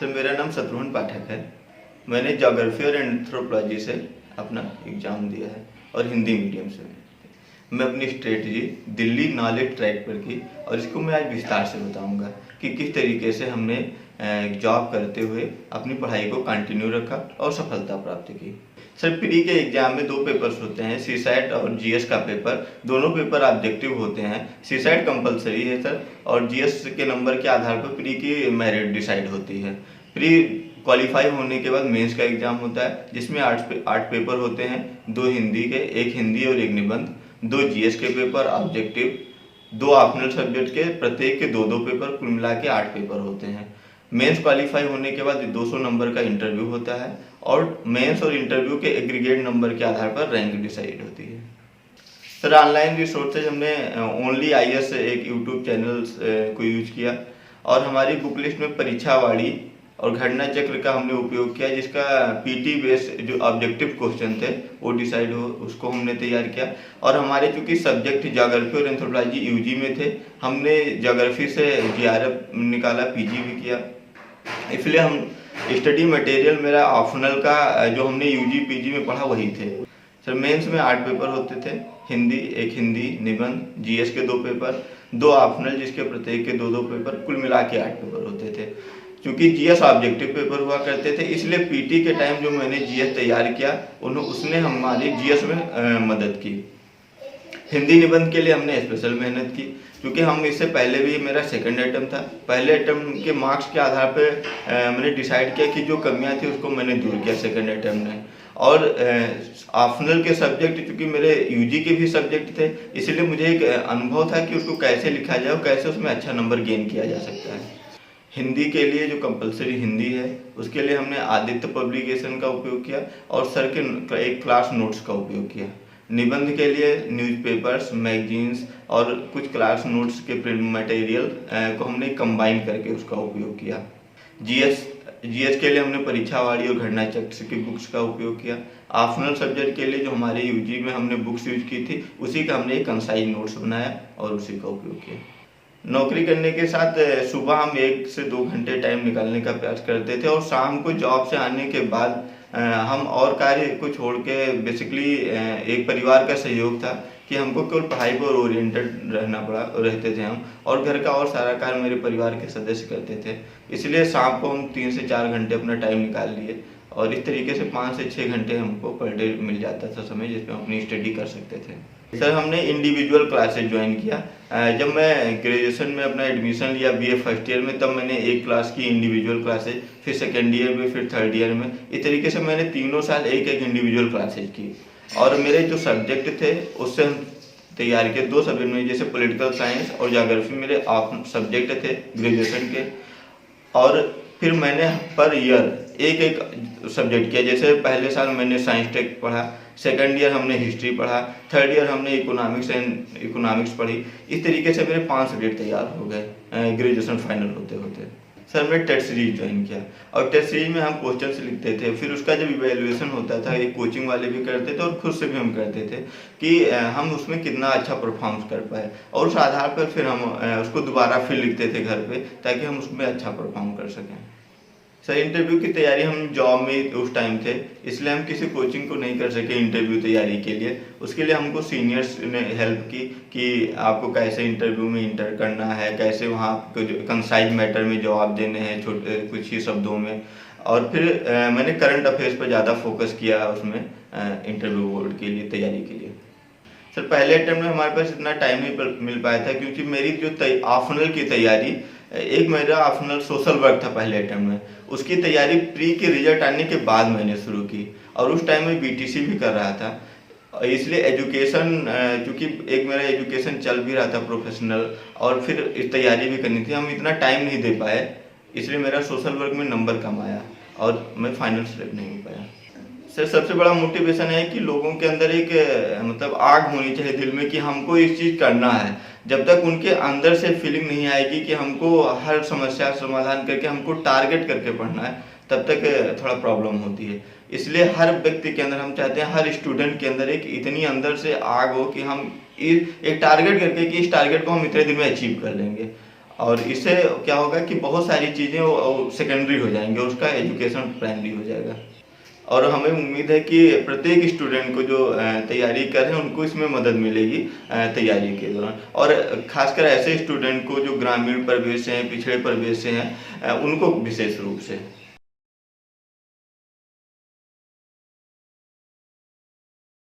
Sir मेरा नाम शत्रुघ्न पाठक है। मैंने ज्योग्राफी और एंथ्रोपोलॉजी से अपना एग्ज़ाम दिया है और हिंदी मीडियम से। मैं अपनी स्ट्रेटजी दिल्ली नॉलेज ट्रैक पर की और इसको मैं आज विस्तार से बताऊंगा कि किस तरीके से हमने जॉब करते हुए अपनी पढ़ाई को कंटिन्यू रखा और सफलता प्राप्त की। सर प्री के एग्जाम में 2 पेपर्स होते हैं, सीसैट और जीएस का पेपर। दोनों पेपर ऑब्जेक्टिव होते हैं। सीसैट कंपलसरी है सर, और जीएस के नंबर के आधार पर प्री की मेरिट डिसाइड होती है। प्री क्वालिफाई होने के बाद मेंस का एग्जाम होता है, जिसमें 8 पेपर होते हैं, 2 हिंदी के, 1 हिंदी और 1 निबंध, 2 जीएस के पेपर ऑब्जेक्टिव, 2 ऑप्शनल सब्जेक्ट के प्रत्येक के 2-2 पेपर, कुल मिला के 8 पेपर होते हैं। मेंस क्वालिफाई होने के बाद 200 नंबर का इंटरव्यू होता है और मेंस और इंटरव्यू के एग्रीगेट नंबर के आधार पर रैंक डिसाइड होती है। सर ऑनलाइन रिसोर्सेज हमने ओनली आईएएस एक यूट्यूब चैनल को यूज किया और हमारी बुक लिस्ट में परीक्षावाड़ी और घटना चक्र का हमने उपयोग किया, जिसका पीटी बेस जो ऑब्जेक्टिव क्वेश्चन थे वो डिसाइड हो, उसको हमने तैयार किया। और हमारे चूंकि सब्जेक्ट ज्योग्राफी और एंथ्रोपोलॉजी यूजी में थे, हमने ज्योग्राफी से जीआरएफ निकाला, पीजी भी किया। इसलिए हम स्टडी मटेरियल मेरा ऑप्शनल का जो हमने यूजी पीजी में पढ़ा वही थे। सर मेंस में 8 पेपर होते थे, हिंदी 1 हिंदी निबंध, जीएस के 2 पेपर, 2 ऑप्शनल जिसके प्रत्येक के 2-2 पेपर, कुल मिला के 8 पेपर होते थे। क्योंकि जीएस ऑब्जेक्टिव पेपर हुआ करते थे, इसलिए पीटी के टाइम जो मैंने जीएस तैयार किया उसने हमारी जीएस में मदद की। हिंदी निबंध के लिए हमने स्पेशल मेहनत की, क्योंकि हम इससे पहले भी मेरा सेकंड अटेम्प्ट था। पहले अटेम्प्ट के मार्क्स के आधार पे मैंने डिसाइड किया कि जो कमियां थी उसको मैंने दूर किया सेकंड अटेम्प्ट में। और ऑप्शनल के सब्जेक्ट चूँकि मेरे यूजी के भी सब्जेक्ट थे, इसलिए मुझे एक अनुभव था कि उसको कैसे लिखा जाए और कैसे उसमें अच्छा नंबर गेन किया जा सकता है। हिंदी के लिए जो कंपलसरी हिंदी है उसके लिए हमने आदित्य पब्लिकेशन का उपयोग किया और सर के एक क्लास नोट्स का उपयोग किया। निबंध के लिए न्यूज़पेपर्स, मैगजीन्स और कुछ क्लास नोट्स के प्रिंट मटेरियल को हमने कंबाइन करके उसका उपयोग किया। जीएस के लिए हमने परीक्षावाड़ी और घटना चक्र की बुक्स का उपयोग किया। ऑप्शनल सब्जेक्ट के लिए जो हमारे यूजी में हमने बुक्स यूज की थी, उसी का हमने एक कंसाइज नोट्स बनाया और उसी का उपयोग किया। नौकरी करने के साथ सुबह हम 1 से 2 घंटे टाइम निकालने का प्रयास करते थे और शाम को जॉब से आने के बाद हम और कार्य को छोड़ के बेसिकली एक परिवार का सहयोग था कि हमको केवल पढ़ाई पर ओरिएंटेड रहते थे हम, और घर का और सारा कार्य मेरे परिवार के सदस्य करते थे। इसलिए शाम को हम 3 से 4 घंटे अपना टाइम निकाल लिए और इस तरीके से 5 से 6 घंटे हमको पर डे मिल जाता था समय, जिसमें हम अपनी स्टडी कर सकते थे। सर हमने इंडिविजुअल क्लासेज ज्वाइन किया। जब मैं ग्रेजुएशन में अपना एडमिशन लिया बीए फर्स्ट ईयर में, तब मैंने एक क्लास की इंडिविजुअल क्लासेज, फिर सेकेंड ईयर में, फिर थर्ड ईयर में। इस तरीके से मैंने तीनों साल एक इंडिविजुअल क्लासेज की और मेरे जो सब्जेक्ट थे उससे हम तैयार किए। 2 सब्जेक्ट में, जैसे पॉलिटिकल साइंस और ज्योग्राफी मेरे सब्जेक्ट थे ग्रेजुएशन के। और फिर मैंने पर ईयर एक सब्जेक्ट किया। जैसे पहले साल मैंने साइंस टेक पढ़ा, सेकंड ईयर हमने हिस्ट्री पढ़ा, थर्ड ईयर हमने इकोनॉमिक्स पढ़ी। इस तरीके से मेरे 5 सब्जेक्ट तैयार हो गए ग्रेजुएशन फाइनल होते होते। सर मैं टेस्ट सीरीज ज्वाइन किया और टेस्ट सीरीज में हम क्वेश्चंस लिखते थे, फिर उसका जब इवेल्युएशन होता था, एक कोचिंग वाले भी करते थे और खुद से भी हम करते थे कि हम उसमें कितना अच्छा परफॉर्म कर पाए, और उस आधार पर फिर हम उसको दोबारा फिर लिखते थे घर पे, ताकि हम उसमें अच्छा परफॉर्म कर सकें। सर इंटरव्यू की तैयारी हम जॉब में उस टाइम थे, इसलिए हम किसी कोचिंग को नहीं कर सके इंटरव्यू तैयारी के लिए। उसके लिए हमको सीनियर्स ने हेल्प की कि आपको कैसे इंटरव्यू में इंटर करना है, कैसे वहाँ कंसाइज मैटर में जवाब देने हैं छोटे कुछ ही शब्दों में। और फिर मैंने करंट अफेयर्स पर ज़्यादा फोकस किया उसमें इंटरव्यू बोर्ड के लिए तैयारी के लिए। सर पहले अटेम्प्ट में हमारे पास इतना टाइम नहीं मिल पाया था, क्योंकि मेरी जो ऑप्शनल की तैयारी, एक मेरा ऑप्शनल सोशल वर्क था पहले अटेम्प्ट में, उसकी तैयारी प्री के रिजल्ट आने के बाद मैंने शुरू की, और उस टाइम में बीटीसी भी कर रहा था। इसलिए एजुकेशन, चूँकि एक मेरा एजुकेशन चल भी रहा था प्रोफेशनल, और फिर इस तैयारी भी करनी थी, हम इतना टाइम नहीं दे पाए, इसलिए मेरा सोशल वर्क में नंबर कम आया और मैं फाइनल सेलेक्ट नहीं हो पाया। सर सबसे बड़ा मोटिवेशन है कि लोगों के अंदर एक मतलब आग होनी चाहिए दिल में कि हमको इस चीज़ करना है। जब तक उनके अंदर से फीलिंग नहीं आएगी कि हमको हर समस्या समाधान करके हमको टारगेट करके पढ़ना है, तब तक थोड़ा प्रॉब्लम होती है। इसलिए हर व्यक्ति के अंदर, हम चाहते हैं हर स्टूडेंट के अंदर एक इतनी अंदर से आग हो कि हम एक टारगेट करके कि इस टारगेट को हम इतने दिन में अचीव कर लेंगे। और इससे क्या होगा कि बहुत सारी चीज़ें वो सेकेंडरी हो जाएंगे, उसका एजुकेशन प्राइमरी हो जाएगा। और हमें उम्मीद है कि प्रत्येक स्टूडेंट को जो तैयारी कर रहे हैं उनको इसमें मदद मिलेगी तैयारी के दौरान। और खासकर ऐसे स्टूडेंट को जो ग्रामीण परिवेश से हैं, पिछड़े परिवेश से हैं, उनको विशेष रूप से।